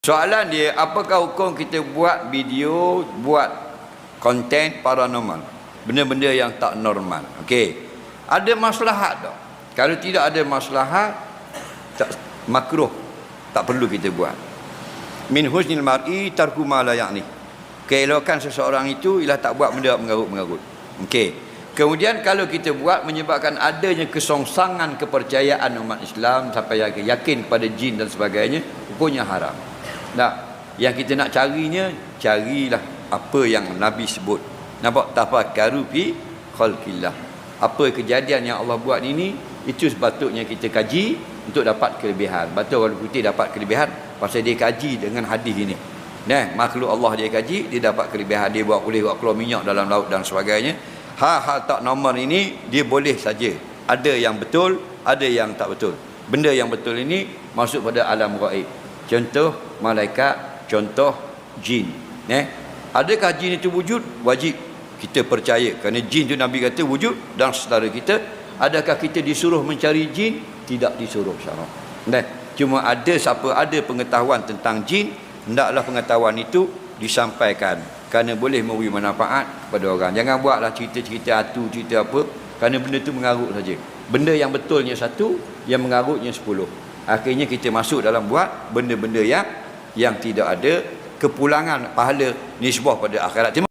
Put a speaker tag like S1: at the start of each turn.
S1: Soalan dia, apakah hukum kita buat video, buat konten paranormal, benda-benda yang tak normal? Okey, ada maslahat tak? Kalau tidak ada maslahat, tak, makruh, tak perlu kita buat. Min husnil mar'i tarku ma la ya'ni. Keelokan seseorang itu ialah tak buat benda mengarut-mengarut. Okey. Kemudian kalau kita buat menyebabkan adanya kesongsangan kepercayaan umat Islam sampai yakin kepada jin dan sebagainya, hukumnya haram. Nah, yang kita nak carinya, carilah apa yang Nabi sebut. Nampak? Tafakkaru fi khalqillah. Apa kejadian yang Allah buat ini, itu sepatutnya kita kaji untuk dapat kelebihan. Betul, orang putih dapat kelebihan pasal dia kaji dengan hadis ini. Nah, makhluk Allah dia kaji, dia dapat kelebihan. Dia boleh buat keluar minyak dalam laut dan sebagainya. Hal-hal tak normal ini dia boleh saja. Ada yang betul, ada yang tak betul. Benda yang betul ini masuk pada alam gaib. Contoh malaikat, contoh jin. Adakah jin itu wujud? Wajib kita percaya. Kerana jin itu Nabi kata wujud dan saudara kita. Adakah kita disuruh mencari jin? Tidak disuruh syarak. Cuma ada siapa ada pengetahuan tentang jin, hendaklah pengetahuan itu disampaikan. Kerana boleh memberi manfaat kepada orang. Jangan buatlah cerita-cerita hantu, cerita apa. Kerana benda itu mengarut saja. Benda yang betulnya satu, yang mengarutnya 10. Akhirnya kita masuk dalam buat benda-benda yang tidak ada kepulangan pahala nisbah pada akhirat.